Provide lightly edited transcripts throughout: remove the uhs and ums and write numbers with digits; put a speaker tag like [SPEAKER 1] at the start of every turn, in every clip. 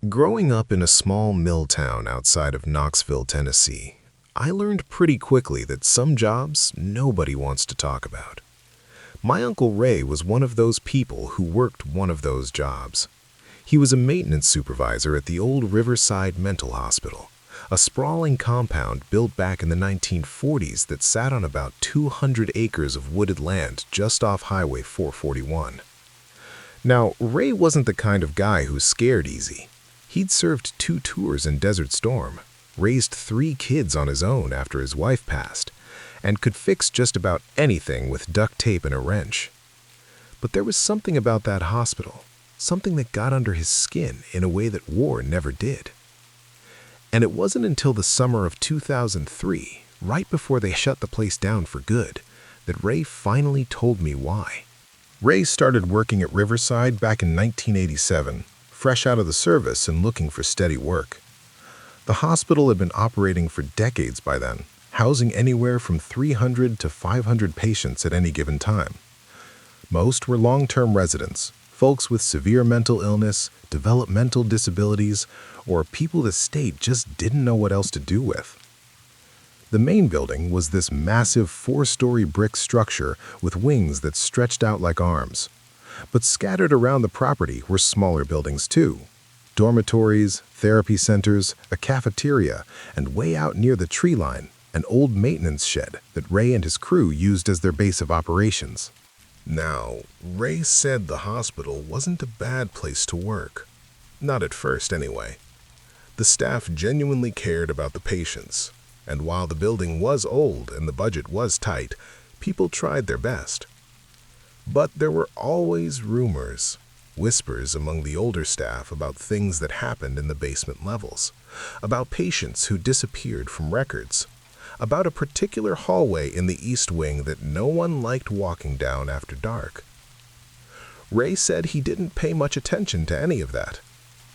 [SPEAKER 1] Growing up in a small mill town outside of Knoxville, Tennessee, I learned pretty quickly that some jobs nobody wants to talk about. My Uncle Ray was one of those people who worked one of those jobs. He was a maintenance supervisor at the old Riverside Mental Hospital, a sprawling compound built back in the 1940s that sat on about 200 acres of wooded land just off Highway 441. Now, Ray wasn't the kind of guy who scared easy. He'd served 2 tours in Desert Storm, raised 3 kids on his own after his wife passed, and could fix just about anything with duct tape and a wrench. But there was something about that hospital, something that got under his skin in a way that war never did. And it wasn't until the summer of 2003, right before they shut the place down for good, that Ray finally told me why. Ray started working at Riverside back in 1987, fresh out of the service and looking for steady work. The hospital had been operating for decades by then, housing anywhere from 300 to 500 patients at any given time. Most were long-term residents, folks with severe mental illness, developmental disabilities, or people the state just didn't know what else to do with. The main building was this massive 4-story brick structure with wings that stretched out like arms. But scattered around the property were smaller buildings too. Dormitories, therapy centers, a cafeteria, and way out near the tree line, an old maintenance shed that Ray and his crew used as their base of operations. Now, Ray said the hospital wasn't a bad place to work. Not at first, anyway. The staff genuinely cared about the patients, and while the building was old and the budget was tight, people tried their best. But there were always rumors, whispers among the older staff about things that happened in the basement levels, about patients who disappeared from records, about a particular hallway in the East Wing that no one liked walking down after dark. Ray said he didn't pay much attention to any of that,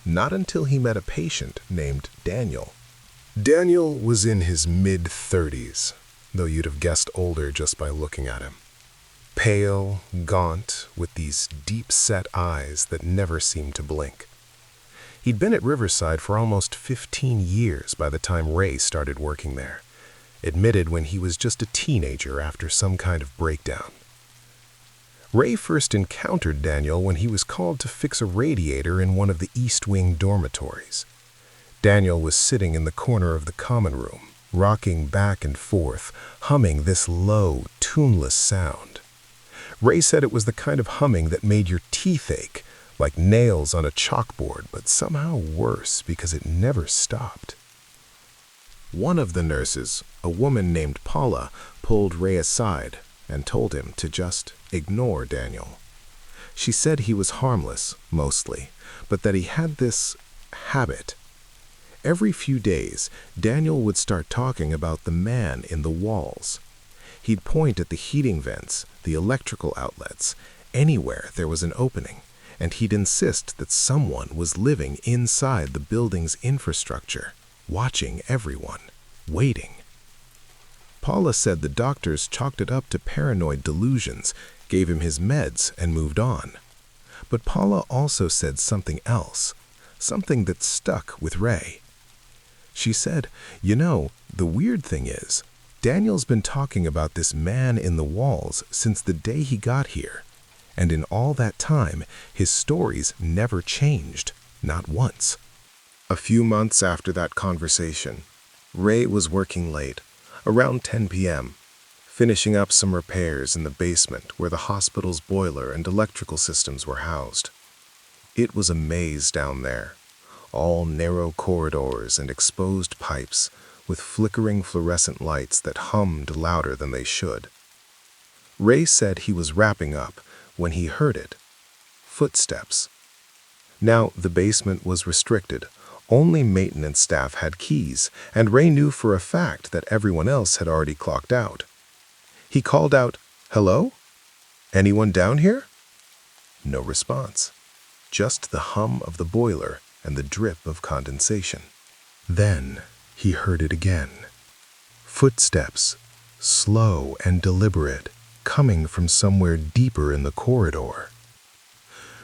[SPEAKER 1] not until he met a patient named Daniel. Daniel was in his mid-30s, though you'd have guessed older just by looking at him. Pale, gaunt, with these deep-set eyes that never seemed to blink. He'd been at Riverside for almost 15 years by the time Ray started working there, admitted when he was just a teenager after some kind of breakdown. Ray first encountered Daniel when he was called to fix a radiator in one of the East Wing dormitories. Daniel was sitting in the corner of the common room, rocking back and forth, humming this low, tuneless sound. Ray said it was the kind of humming that made your teeth ache, like nails on a chalkboard, but somehow worse because it never stopped. One of the nurses, a woman named Paula, pulled Ray aside and told him to just ignore Daniel. She said he was harmless, mostly, but that he had this habit. Every few days, Daniel would start talking about the man in the walls. He'd point at the heating vents, the electrical outlets, anywhere there was an opening, and he'd insist that someone was living inside the building's infrastructure, watching everyone, waiting. Paula said the doctors chalked it up to paranoid delusions, gave him his meds, and moved on. But Paula also said something else, something that stuck with Ray. She said, the weird thing is, Daniel's been talking about this man in the walls since the day he got here, and in all that time, his stories never changed, not once. A few months after that conversation, Ray was working late, around 10 p.m., finishing up some repairs in the basement where the hospital's boiler and electrical systems were housed. It was a maze down there, all narrow corridors and exposed pipes, with flickering fluorescent lights that hummed louder than they should. Ray said he was wrapping up when he heard it. Footsteps. Now, the basement was restricted. Only maintenance staff had keys, and Ray knew for a fact that everyone else had already clocked out. He called out, "Hello? Anyone down here?" No response. Just the hum of the boiler and the drip of condensation. Then he heard it again. Footsteps, slow and deliberate, coming from somewhere deeper in the corridor.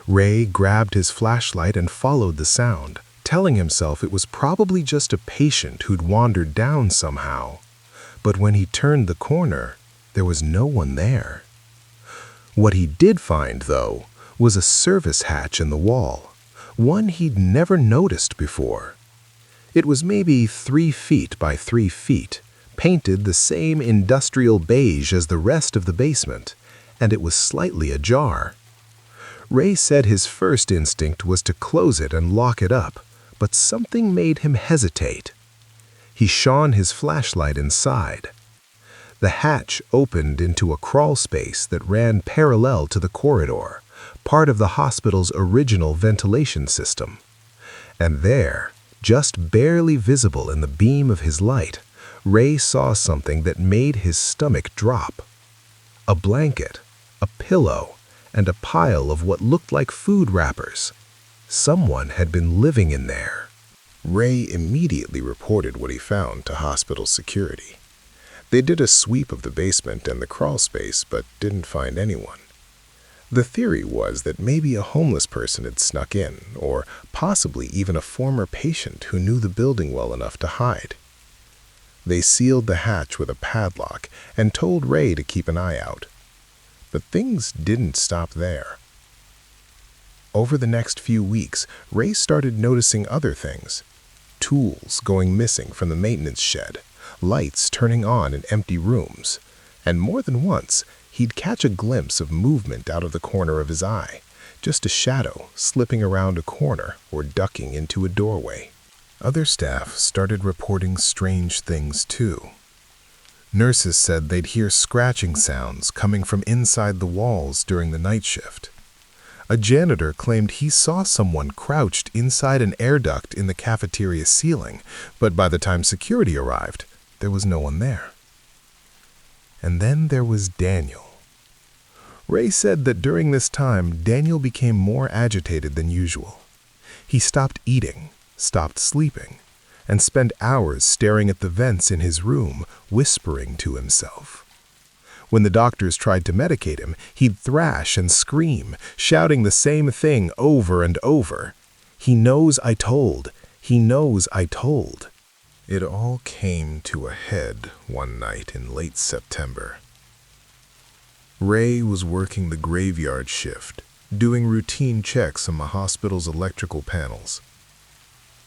[SPEAKER 1] Ray grabbed his flashlight and followed the sound, telling himself it was probably just a patient who'd wandered down somehow. But when he turned the corner, there was no one there. What he did find, though, was a service hatch in the wall, one he'd never noticed before. It was maybe 3 feet by 3 feet, painted the same industrial beige as the rest of the basement, and it was slightly ajar. Ray said his first instinct was to close it and lock it up, but something made him hesitate. He shone his flashlight inside. The hatch opened into a crawl space that ran parallel to the corridor, part of the hospital's original ventilation system. And there, just barely visible in the beam of his light, Ray saw something that made his stomach drop. A blanket, a pillow, and a pile of what looked like food wrappers. Someone had been living in there. Ray immediately reported what he found to hospital security. They did a sweep of the basement and the crawl space, but didn't find anyone. The theory was that maybe a homeless person had snuck in, or possibly even a former patient who knew the building well enough to hide. They sealed the hatch with a padlock and told Ray to keep an eye out. But things didn't stop there. Over the next few weeks, Ray started noticing other things. Tools going missing from the maintenance shed, lights turning on in empty rooms, and more than once, he'd catch a glimpse of movement out of the corner of his eye, just a shadow slipping around a corner or ducking into a doorway. Other staff started reporting strange things too. Nurses said they'd hear scratching sounds coming from inside the walls during the night shift. A janitor claimed he saw someone crouched inside an air duct in the cafeteria ceiling, but by the time security arrived, there was no one there. And then there was Daniel. Ray said that during this time, Daniel became more agitated than usual. He stopped eating, stopped sleeping, and spent hours staring at the vents in his room, whispering to himself. When the doctors tried to medicate him, he'd thrash and scream, shouting the same thing over and over. "He knows I told. He knows I told." It all came to a head one night in late September. Ray was working the graveyard shift, doing routine checks on the hospital's electrical panels.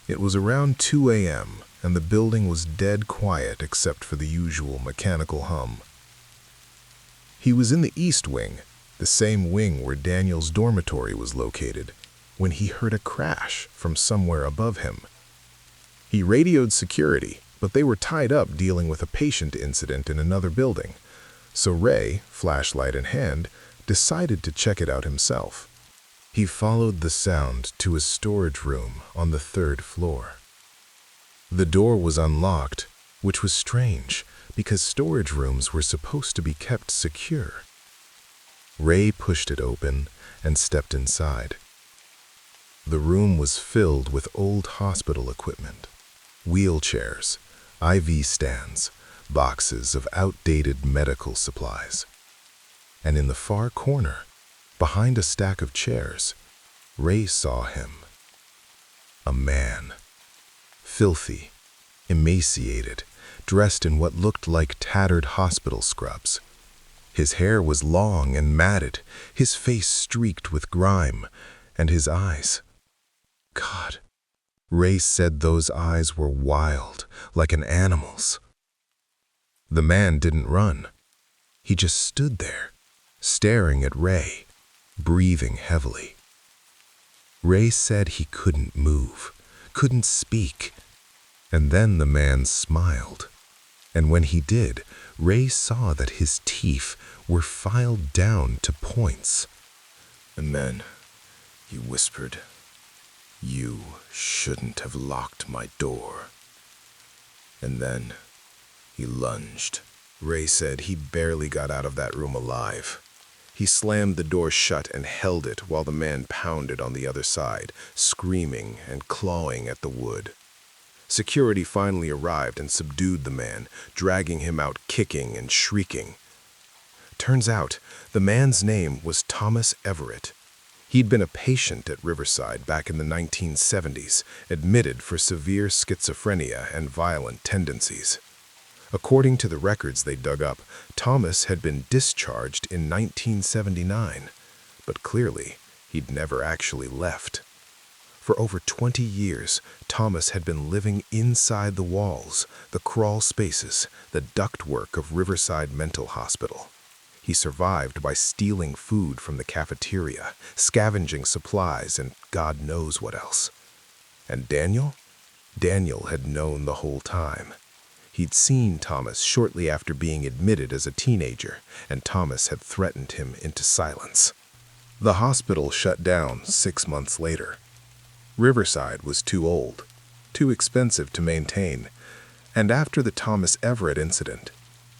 [SPEAKER 1] It was around 2 a.m., and the building was dead quiet except for the usual mechanical hum. He was in the East Wing, the same wing where Daniel's dormitory was located, when he heard a crash from somewhere above him. He radioed security, but they were tied up dealing with a patient incident in another building, so Ray, flashlight in hand, decided to check it out himself. He followed the sound to a storage room on the 3rd floor. The door was unlocked, which was strange because storage rooms were supposed to be kept secure. Ray pushed it open and stepped inside. The room was filled with old hospital equipment, wheelchairs, IV stands, boxes of outdated medical supplies. And in the far corner, behind a stack of chairs, Ray saw him. A man. Filthy, emaciated, dressed in what looked like tattered hospital scrubs. His hair was long and matted, his face streaked with grime, and his eyes. God, Ray said those eyes were wild, like an animal's. The man didn't run. He just stood there, staring at Ray, breathing heavily. Ray said he couldn't move, couldn't speak. And then the man smiled. And when he did, Ray saw that his teeth were filed down to points. And then he whispered, "You shouldn't have locked my door." And then he lunged. Ray said he barely got out of that room alive. He slammed the door shut and held it while the man pounded on the other side, screaming and clawing at the wood. Security finally arrived and subdued the man, dragging him out kicking and shrieking. Turns out, the man's name was Thomas Everett. He'd been a patient at Riverside back in the 1970s, admitted for severe schizophrenia and violent tendencies. According to the records they dug up, Thomas had been discharged in 1979, but clearly he'd never actually left. For over 20 years, Thomas had been living inside the walls, the crawl spaces, the ductwork of Riverside Mental Hospital. He survived by stealing food from the cafeteria, scavenging supplies, and God knows what else. And Daniel? Daniel had known the whole time. He'd seen Thomas shortly after being admitted as a teenager, and Thomas had threatened him into silence. The hospital shut down 6 months later. Riverside was too old, too expensive to maintain, and after the Thomas Everett incident,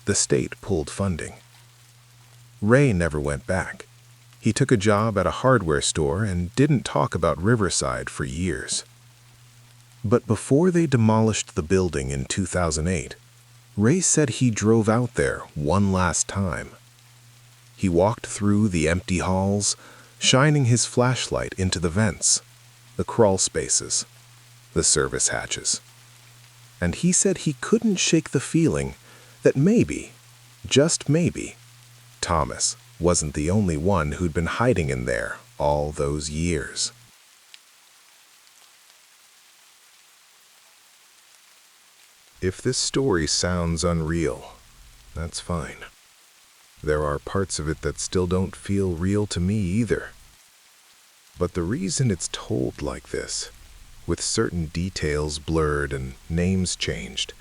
[SPEAKER 1] the state pulled funding. Ray never went back. He took a job at a hardware store and didn't talk about Riverside for years. But before they demolished the building in 2008, Ray said he drove out there one last time. He walked through the empty halls, shining his flashlight into the vents, the crawl spaces, the service hatches. And he said he couldn't shake the feeling that maybe, just maybe, Thomas wasn't the only one who'd been hiding in there all those years. If this story sounds unreal, that's fine. There are parts of it that still don't feel real to me either. But the reason it's told like this, with certain details blurred and names changed,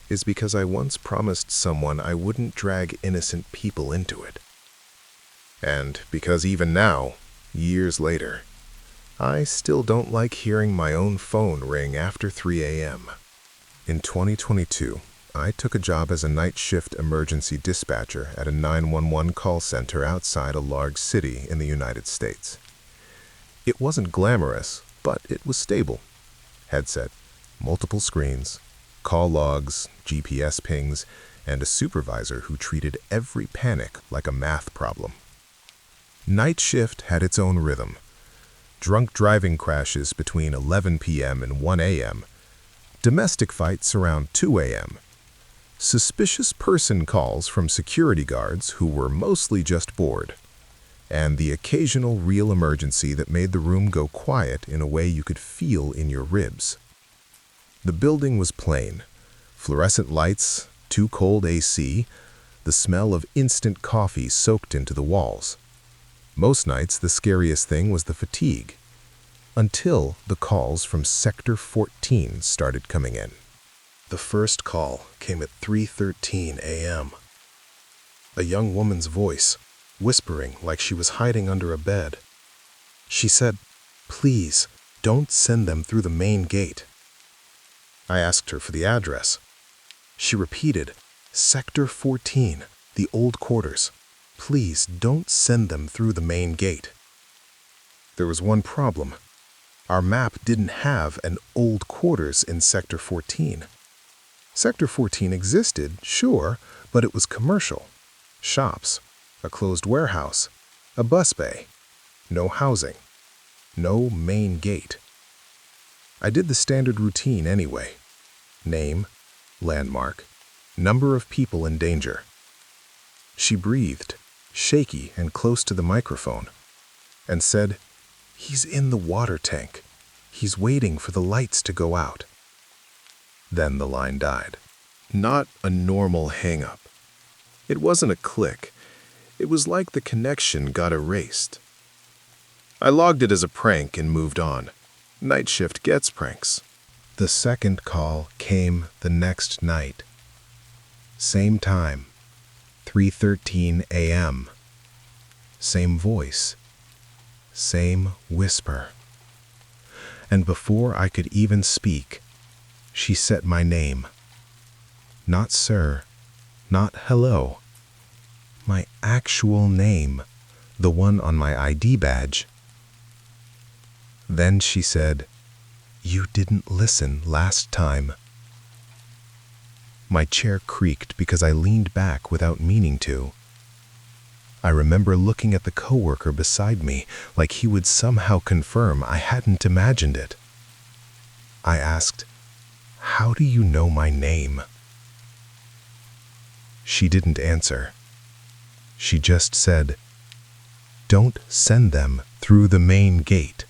[SPEAKER 1] is because I once promised someone I wouldn't drag innocent people into it. And because even now, years later, I still don't like hearing my own phone ring after 3 a.m. In 2022, I took a job as a night shift emergency dispatcher at a 911 call center outside a large city in the United States. It wasn't glamorous, but it was stable. Headset, multiple screens, call logs, GPS pings, and a supervisor who treated every panic like a math problem. Night shift had its own rhythm. Drunk driving crashes between 11 p.m. and 1 a.m., domestic fights around 2 a.m., suspicious person calls from security guards who were mostly just bored, and the occasional real emergency that made the room go quiet in a way you could feel in your ribs. The building was plain. Fluorescent lights, too cold AC, the smell of instant coffee soaked into the walls. Most nights, the scariest thing was the fatigue, until the calls from Sector 14 started coming in. The first call came at 3:13 a.m. A young woman's voice, whispering like she was hiding under a bed. She said, "Please, don't send them through the main gate." I asked her for the address. She repeated, "Sector 14, the old quarters. Please don't send them through the main gate." There was one problem. Our map didn't have an old quarters in Sector 14. Sector 14 existed, sure, but it was commercial. Shops, a closed warehouse, a bus bay, no housing, no main gate. I did the standard routine anyway. Name, landmark, number of people in danger. She breathed, shaky and close to the microphone, and said, "He's in the water tank. He's waiting for the lights to go out." Then the line died. Not a normal hang-up. It wasn't a click. It was like the connection got erased. I logged it as a prank and moved on. Night shift gets pranks. The second call came the next night. Same time, 3:13 a.m. Same voice, same whisper. And before I could even speak, she said my name. Not sir, not hello. My actual name, the one on my ID badge. Then she said, "You didn't listen last time." My chair creaked because I leaned back without meaning to. I remember looking at the coworker beside me like he would somehow confirm I hadn't imagined it. I asked, "How do you know my name?" She didn't answer. She just said, "Don't send them through the main gate."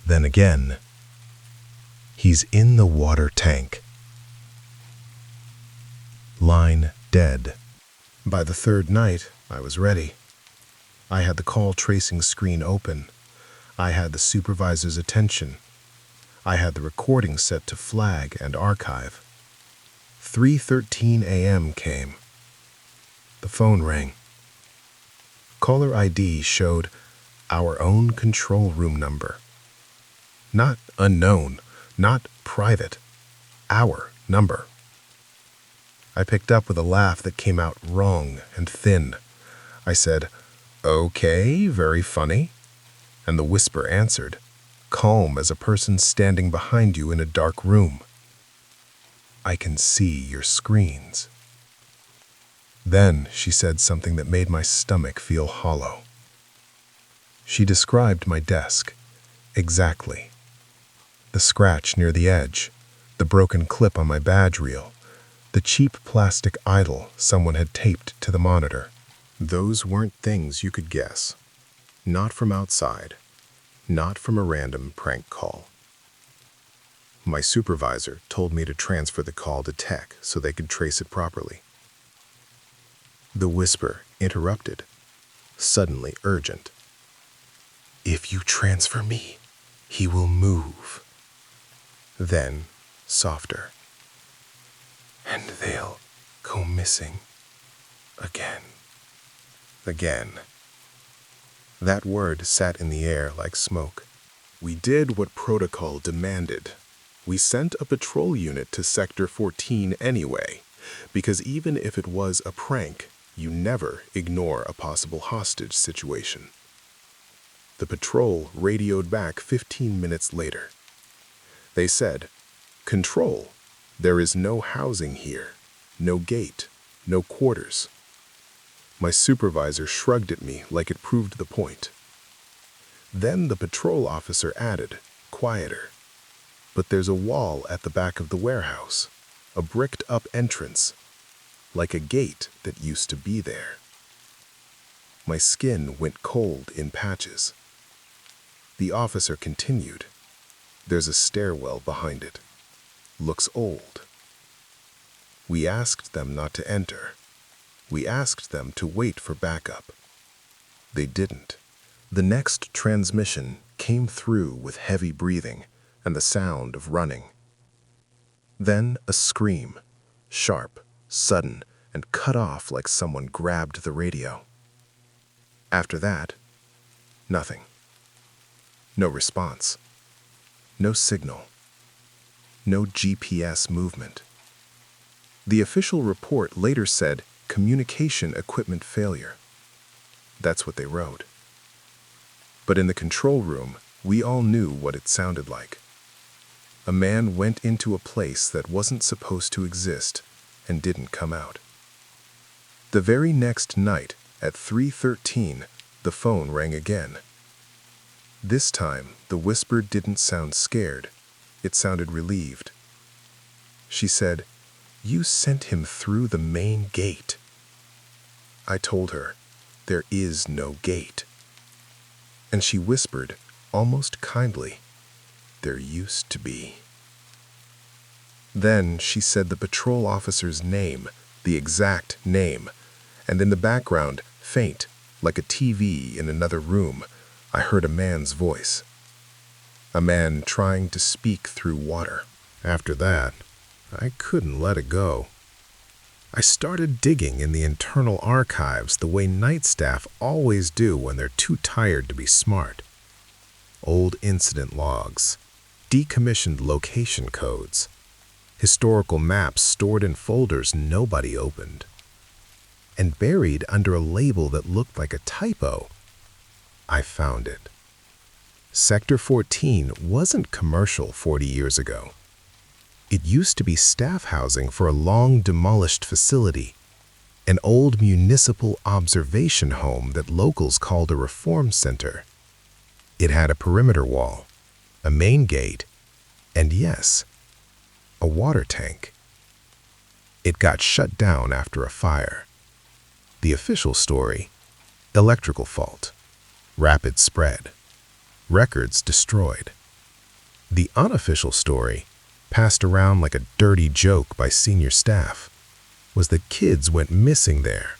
[SPEAKER 1] Then again, "He's in the water tank." Line dead. By the third night, I was ready. I had the call tracing screen open. I had the supervisor's attention. I had the recording set to flag and archive. 3:13 a.m. came. The phone rang. Caller ID showed our own control room number. Not unknown, not private. Our number. I picked up with a laugh that came out wrong and thin. I said, "Okay, very funny." And the whisper answered, calm as a person standing behind you in a dark room. "I can see your screens." Then she said something that made my stomach feel hollow. She described my desk. Exactly. The scratch near the edge, the broken clip on my badge reel, the cheap plastic idol someone had taped to the monitor. Those weren't things you could guess. Not from outside. Not from a random prank call. My supervisor told me to transfer the call to tech so they could trace it properly. The whisper interrupted, suddenly urgent. "If you transfer me, he will move." Then, softer. "And they'll go missing again." Again. That word sat in the air like smoke. We did what protocol demanded. We sent a patrol unit to Sector 14 anyway, because even if it was a prank, you never ignore a possible hostage situation. The patrol radioed back 15 minutes later. They said, "Control, there is no housing here, no gate, no quarters." My supervisor shrugged at me like it proved the point. Then the patrol officer added, quieter, "But there's a wall at the back of the warehouse, a bricked-up entrance, like a gate that used to be there." My skin went cold in patches. The officer continued, "There's a stairwell behind it. Looks old." We asked them not to enter. We asked them to wait for backup. They didn't. The next transmission came through with heavy breathing and the sound of running. Then a scream, sharp, sudden, and cut off like someone grabbed the radio. After that, nothing. No response. No signal. No GPS movement. The official report later said communication equipment failure. That's what they wrote. But in the control room, we all knew what it sounded like. A man went into a place that wasn't supposed to exist and didn't come out. The very next night, at 3:13, the phone rang again. This time, the whisper didn't sound scared. It sounded relieved. She said, "You sent him through the main gate." I told her, "There is no gate." And she whispered, almost kindly, "There used to be." Then she said the patrol officer's name, the exact name, and in the background, faint, like a TV in another room, I heard a man's voice. A man trying to speak through water. After that, I couldn't let it go. I started digging in the internal archives the way night staff always do when they're too tired to be smart. Old incident logs, decommissioned location codes, historical maps stored in folders nobody opened. And buried under a label that looked like a typo, I found it. Sector 14 wasn't commercial 40 years ago. It used to be staff housing for a long-demolished facility, an old municipal observation home that locals called a reform center. It had a perimeter wall, a main gate, and yes, a water tank. It got shut down after a fire. The official story: electrical fault, rapid spread, records destroyed. The unofficial story, passed around like a dirty joke by senior staff, was that kids went missing there.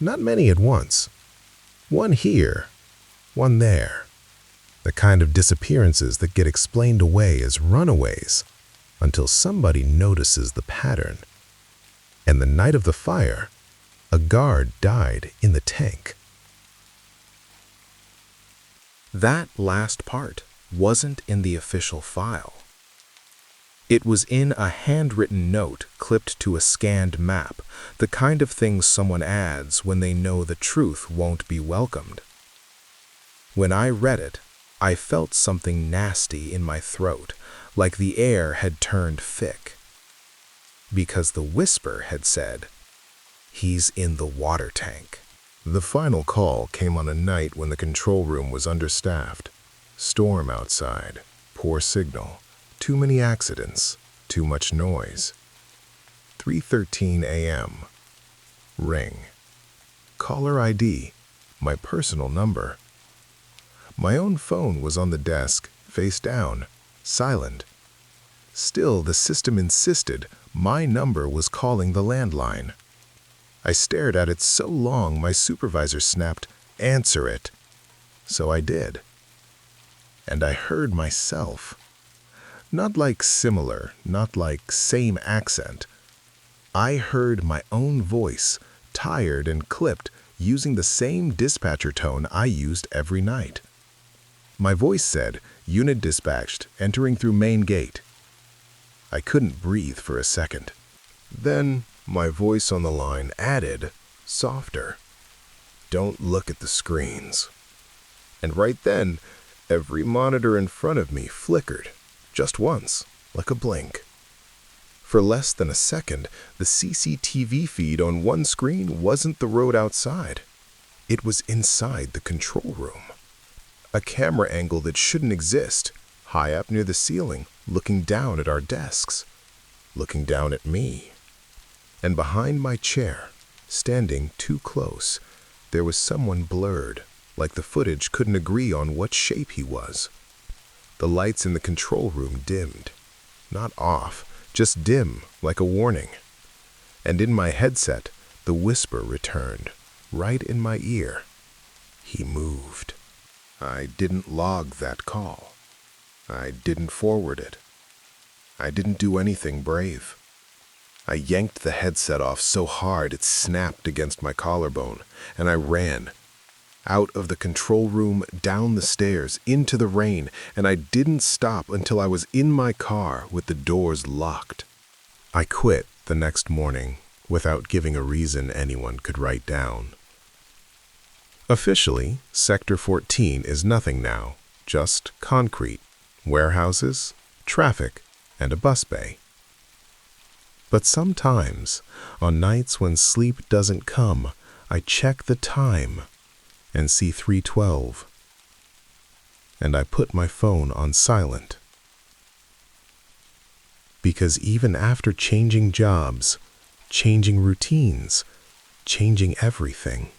[SPEAKER 1] Not many at once. One here, one there. The kind of disappearances that get explained away as runaways until somebody notices the pattern. And the night of the fire, a guard died in the tank. That last part wasn't in the official file. It was in a handwritten note clipped to a scanned map, the kind of thing someone adds when they know the truth won't be welcomed. When I read it, I felt something nasty in my throat, like the air had turned thick. Because the whisper had said, "He's in the water tank." The final call came on a night when the control room was understaffed. Storm outside, poor signal, too many accidents, too much noise. 3:13 a.m. Ring. Caller ID, my personal number. My own phone was on the desk, face down, silent. Still, the system insisted my number was calling the landline. I stared at it so long my supervisor snapped, "Answer it." So I did. And I heard myself. Not like similar, not like same accent. I heard my own voice, tired and clipped, using the same dispatcher tone I used every night. My voice said, "Unit dispatched, entering through main gate." I couldn't breathe for a second. Then my voice on the line added, softer, "Don't look at the screens." And right then, every monitor in front of me flickered, just once, like a blink. For less than a second, the CCTV feed on one screen wasn't the road outside. It was inside the control room. A camera angle that shouldn't exist, high up near the ceiling, looking down at our desks, looking down at me. And behind my chair, standing too close, there was someone blurred, like the footage couldn't agree on what shape he was. The lights in the control room dimmed. Not off, just dim, like a warning. And in my headset, the whisper returned, right in my ear. He moved. I didn't log that call. I didn't forward it. I didn't do anything brave. I yanked the headset off so hard it snapped against my collarbone, and I ran. Out of the control room, down the stairs, into the rain, and I didn't stop until I was in my car with the doors locked. I quit the next morning without giving a reason anyone could write down. Officially, Sector 14 is nothing now, just concrete, warehouses, traffic, and a bus bay. But sometimes, on nights when sleep doesn't come, I check the time and see 3:12. And I put my phone on silent. Because even after changing jobs, changing routines, changing everything,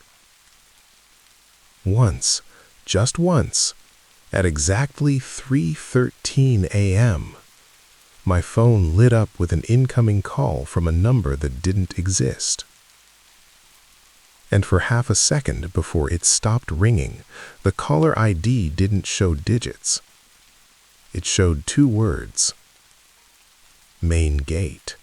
[SPEAKER 1] once, just once, at exactly 3:13 a.m., my phone lit up with an incoming call from a number that didn't exist. And for half a second before it stopped ringing, the caller ID didn't show digits. It showed two words: main gate.